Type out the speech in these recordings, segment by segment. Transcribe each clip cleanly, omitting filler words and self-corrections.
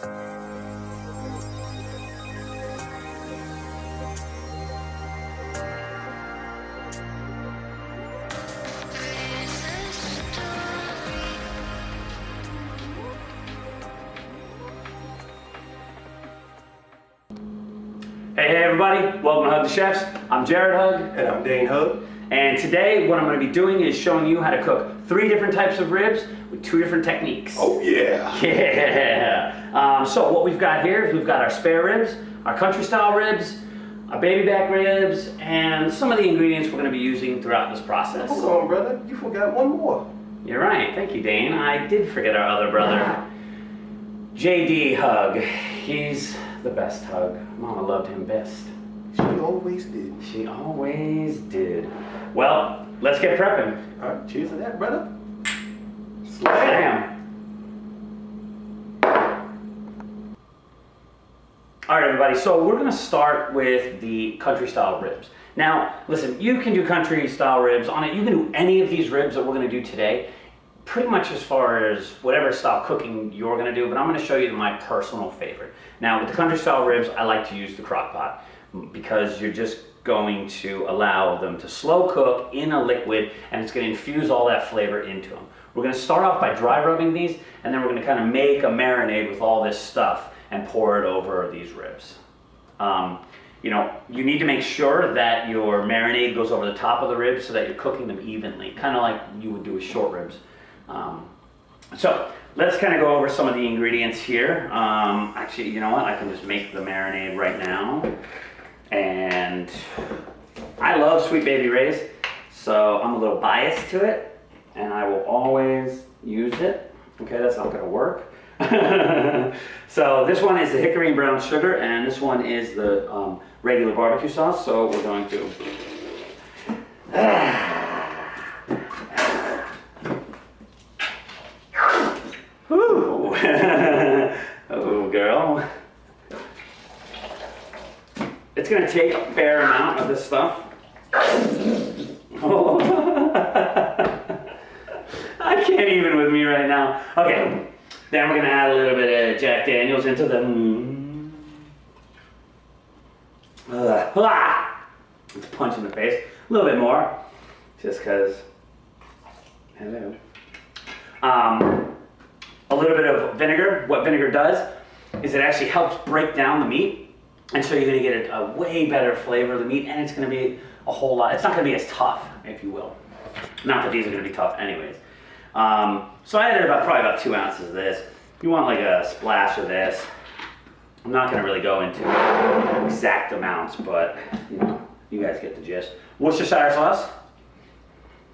Hey everybody, welcome to Hug the Chefs. I'm Jared Hug. And I'm Dane Hug. And today what I'm going to be doing is showing you how to cook 3 different types of ribs with 2 different techniques. Oh yeah! Yeah! So what we've got here is we've got our spare ribs, our country style ribs, our baby back ribs, and some of the ingredients we're going to be using throughout this process. Hold on, brother. You forgot one more. You're right. Thank you, Dane. I did forget our other brother, JD Hug. He's the best Hug. Mama loved him best. She always did. She always did. Well, let's get prepping. All right, cheers to that, brother. Slam. All right, everybody, so we're gonna start with the country style ribs. Now, listen, you can do country style ribs on it. You can do any of these ribs that we're gonna do today, pretty much as far as whatever style cooking you're gonna do, but I'm gonna show you my personal favorite. Now, with the country style ribs, I like to use the crock pot because you're just going to allow them to slow cook in a liquid, and it's gonna infuse all that flavor into them. We're gonna start off by dry rubbing these, and then we're gonna kind of make a marinade with all this stuff and pour it over these ribs. You know, you need to make sure that your marinade goes over the top of the ribs so that you're cooking them evenly, kind of like you would do with short ribs. So let's kind of go over some of the ingredients here. Actually, you know what? I can just make the marinade right now. And I love Sweet Baby Ray's, so I'm a little biased to it, and I will always use it. Okay, that's not gonna work. So this one is the hickory and brown sugar, and this one is the regular barbecue sauce. So we're going to Whew. Oh, girl. It's gonna take a fair amount of this stuff. Oh. I can't even with me right now. Okay, then we're gonna add a little bit of Jack Daniels into the. It's a punch in the face. A little bit more, just because. Hello. A little bit of vinegar. What vinegar does is it actually helps break down the meat, and so you're gonna get a way better flavor of the meat, and it's gonna be a whole lot. It's not gonna be as tough, if you will. Not that these are gonna be tough anyways. So I added probably about 2 ounces of this. You want like a splash of this. I'm not gonna really go into exact amounts, but you know, you guys get the gist. Worcestershire sauce.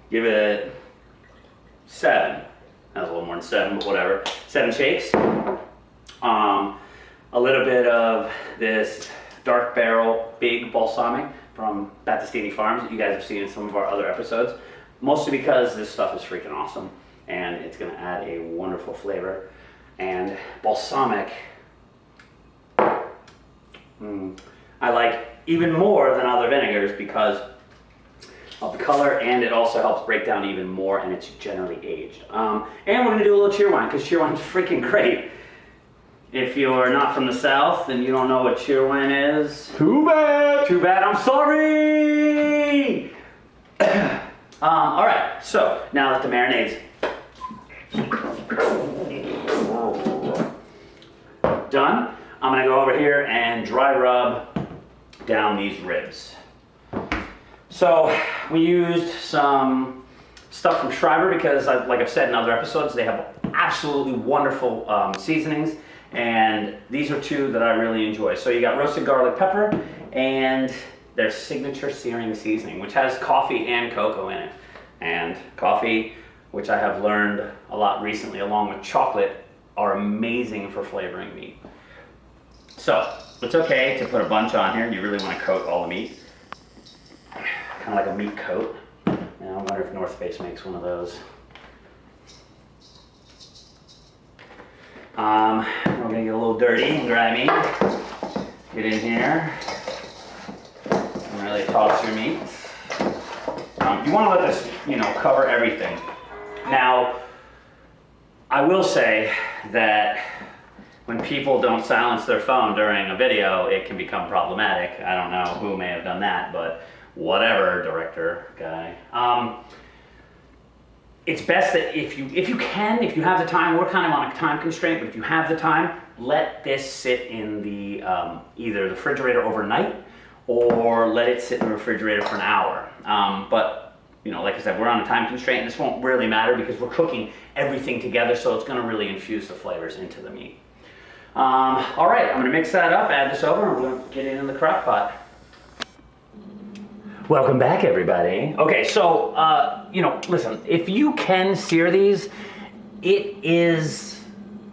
Give it 7. That was a little more than 7, but whatever. 7 shakes. A little bit of this dark barrel big balsamic from Battistini Farms that you guys have seen in some of our other episodes. Mostly because this stuff is freaking awesome, and it's gonna add a wonderful flavor. And balsamic, I like even more than other vinegars because of the color, and it also helps break down even more, and it's generally aged. And we're gonna do a little cheerwine, because cheerwine's freaking great. If you're not from the South and you don't know what cheerwine is, Too bad! too bad, I'm sorry! All right, so now that the marinade's done, I'm gonna go over here and dry rub down these ribs. So we used some stuff from Schreiber because, like I've said in other episodes, they have absolutely wonderful seasonings, and these are 2 that I really enjoy. So you got roasted garlic pepper and their signature searing seasoning, which has coffee and cocoa in it. And coffee, which I have learned a lot recently, along with chocolate, are amazing for flavoring meat. So it's okay to put a bunch on here. You really want to coat all the meat. Kind of like a meat coat. And I wonder if North Face makes one of those. We're gonna get a little dirty and grimy. Get in here and really toss your meat. You want to let this, you know, cover everything. Now, I will say that when people don't silence their phone during a video, it can become problematic. I don't know who may have done that, but whatever, director guy. It's best that if you have the time, we're kind of on a time constraint, but if you have the time, let this sit in the either the refrigerator overnight or let it sit in the refrigerator for an hour. But like I said, we're on a time constraint, and this won't really matter because we're cooking everything together, so it's going to really infuse the flavors into the meat. All right, I'm going to mix that up, add this over, and we're going to get it in the crock pot. Welcome back, everybody. Okay, so, listen, if you can sear these, it is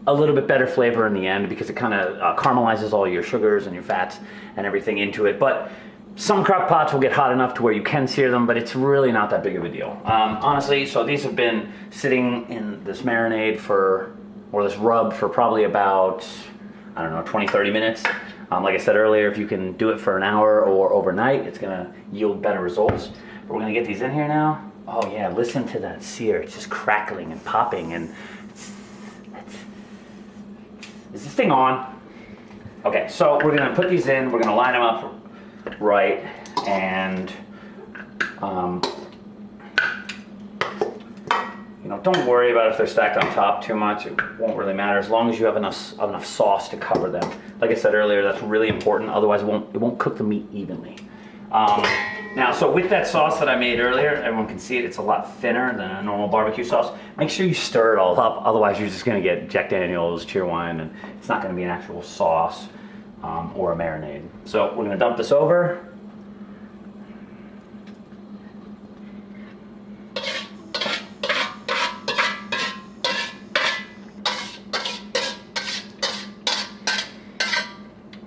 a little bit better flavor in the end because it kind of caramelizes all your sugars and your fats and everything into it. But some crock pots will get hot enough to where you can sear them, but it's really not that big of a deal. Honestly, so these have been sitting in this marinade or this rub for probably about, 20, 30 minutes. Like I said earlier, if you can do it for an hour or overnight, it's gonna yield better results. But we're gonna get these in here now. Oh yeah, listen to that sear. It's just crackling and popping. And is this thing on? Okay, so we're gonna put these in. We're gonna line them up right, and don't worry about if they're stacked on top too much. It won't really matter as long as you have enough sauce to cover them. Like I said earlier, that's really important. Otherwise, it won't cook the meat evenly. Now, so with that sauce that I made earlier, everyone can see it. It's a lot thinner than a normal barbecue sauce. Make sure you stir it all up. Otherwise, you're just going to get Jack Daniel's, Cheerwine, and it's not going to be an actual sauce or a marinade. So we're going to dump this over.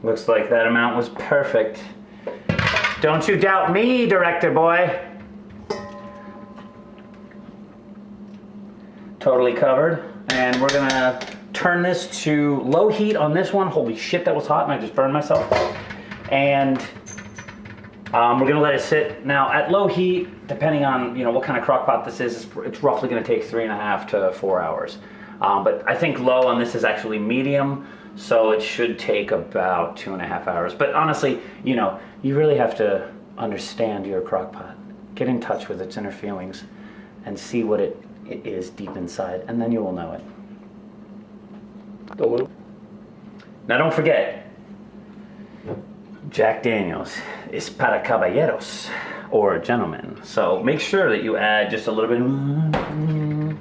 Looks like that amount was perfect. Don't you doubt me, director boy. Totally covered. And we're gonna turn this to low heat on this one. Holy shit, that was hot and I just burned myself. And we're gonna let it sit. Now at low heat, depending on what kind of crock pot this is, it's roughly gonna take 3.5 to 4 hours. But I think low on this is actually medium. So it should take about 2.5 hours. But honestly, you really have to understand your crock pot. Get in touch with its inner feelings and see what it is deep inside, and then you will know it. Now don't forget, Jack Daniel's is para caballeros, or gentlemen. So make sure that you add just a little bit and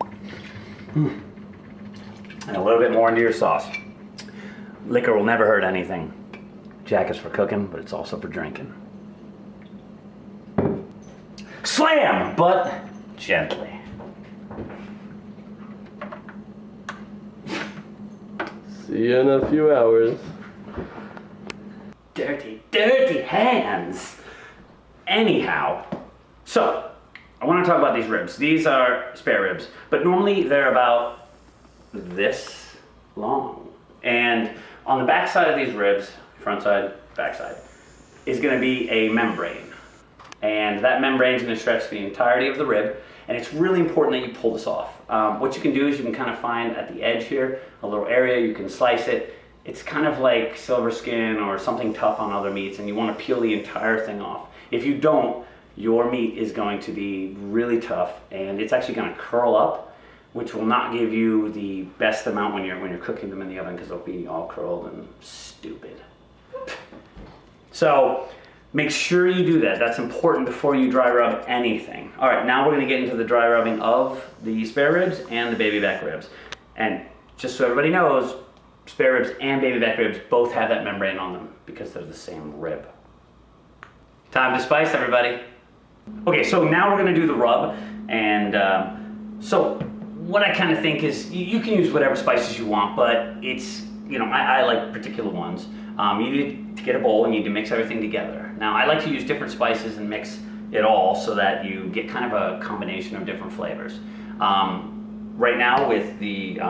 a little bit more into your sauce. Liquor will never hurt anything. Jack is for cooking, but it's also for drinking. Slam, but gently. See you in a few hours. Dirty, dirty hands. Anyhow, so I want to talk about these ribs. These are spare ribs, but normally they're about this long. And on the back side of these ribs, front side, back side, is going to be a membrane. And that membrane is going to stretch the entirety of the rib. And it's really important that you pull this off. What you can do is you can kind of find at the edge here a little area, you can slice it. It's kind of like silver skin or something tough on other meats, and you want to peel the entire thing off. If you don't, your meat is going to be really tough, and it's actually going to curl up, which will not give you the best amount when you're cooking them in the oven because they'll be all curled and stupid. So make sure you do that. That's important before you dry rub anything. All right, now we're going to get into the dry rubbing of the spare ribs and the baby back ribs. And just so everybody knows, spare ribs and baby back ribs both have that membrane on them because they're the same rib. Time to spice, everybody. Okay, so now we're going to do the rub. And so what I kind of think is you can use whatever spices you want, but it's, I like particular ones. You need to get a bowl and you need to mix everything together. Now, I like to use different spices and mix it all so that you get kind of a combination of different flavors. Right now with the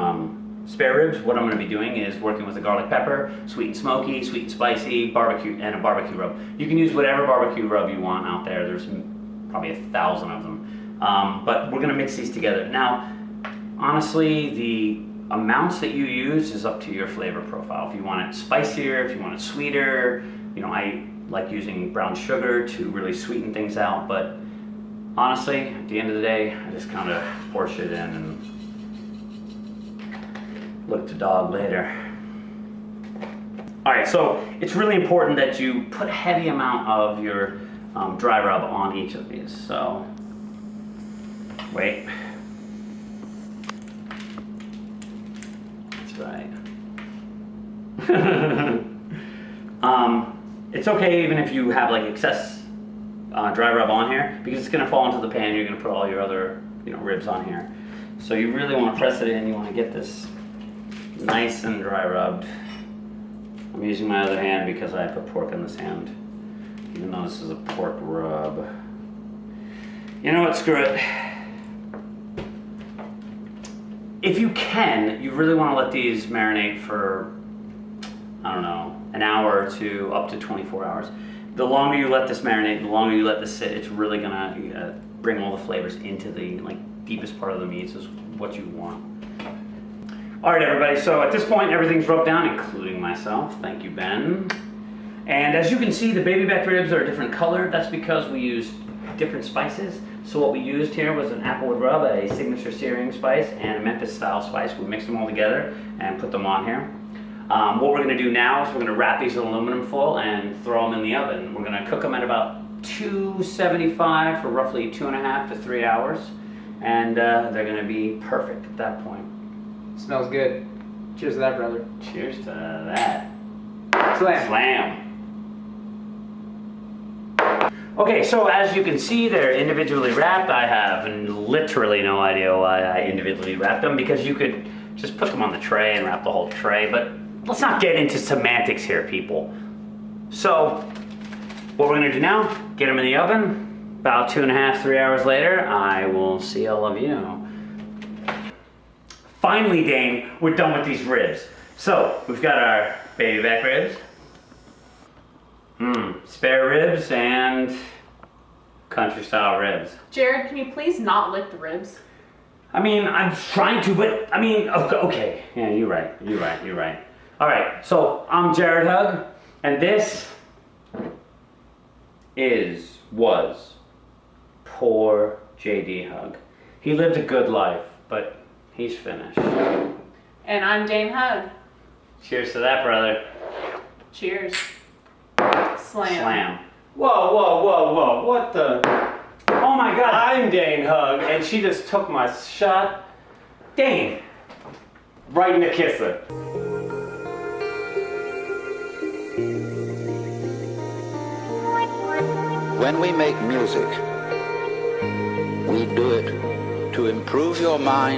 spare ribs, what I'm going to be doing is working with a garlic pepper, sweet and smoky, sweet and spicy, barbecue, and a barbecue rub. You can use whatever barbecue rub you want out there. There's probably 1,000 of them. But we're going to mix these together. Now, honestly, the amounts that you use is up to your flavor profile. If you want it spicier, if you want it sweeter, I like using brown sugar to really sweeten things out, but honestly, at the end of the day, I just kind of portion it in and look to dog later. All right, so it's really important that you put a heavy amount of your dry rub on each of these. So, wait. That's right. It's okay even if you have like excess dry rub on here, because it's going to fall into the pan. You're going to put all your other ribs on here. So you really want to press it in. You want to get this nice and dry rubbed. I'm using my other hand because I put pork in this hand, even though this is a pork rub. You know what, screw it. If you can, you really want to let these marinate for, I don't know, an hour to up to 24 hours. The longer you let this marinate, the longer you let this sit, it's really gonna bring all the flavors into the deepest part of the meats is what you want. All right, everybody, so at this point, everything's rubbed down, including myself. Thank you, Ben. And as you can see, the baby back ribs are a different color. That's because we used different spices. So what we used here was an applewood rub, a signature searing spice, and a Memphis style spice. We mixed them all together and put them on here. What we're gonna do now is we're gonna wrap these in aluminum foil and throw them in the oven. We're gonna cook them at about 275 for roughly 2.5 to 3 hours. And they're gonna be perfect at that point. Smells good. Cheers to that, brother. Cheers to that. Slam. Slam. Okay, so as you can see, they're individually wrapped. I have literally no idea why I individually wrapped them, because you could just put them on the tray and wrap the whole tray, but let's not get into semantics here, people. So, what we're gonna do now, get them in the oven. About 2.5, 3 hours later, I will see all of you. Finally, Dane, we're done with these ribs. So, we've got our baby back ribs, spare ribs, and country style ribs. Jared, can you please not lick the ribs? I mean, I'm trying to, but I mean, okay. Yeah, you're right. All right, so I'm Jared Hug, and this was poor JD Hug. He lived a good life, but he's finished. And I'm Dane Hug. Cheers to that, brother. Cheers. Slam. Slam. Whoa, what the? Oh my God. I'm Dane Hug, and she just took my shot Dane. right in the kisser. When we make music, we do it to improve your mind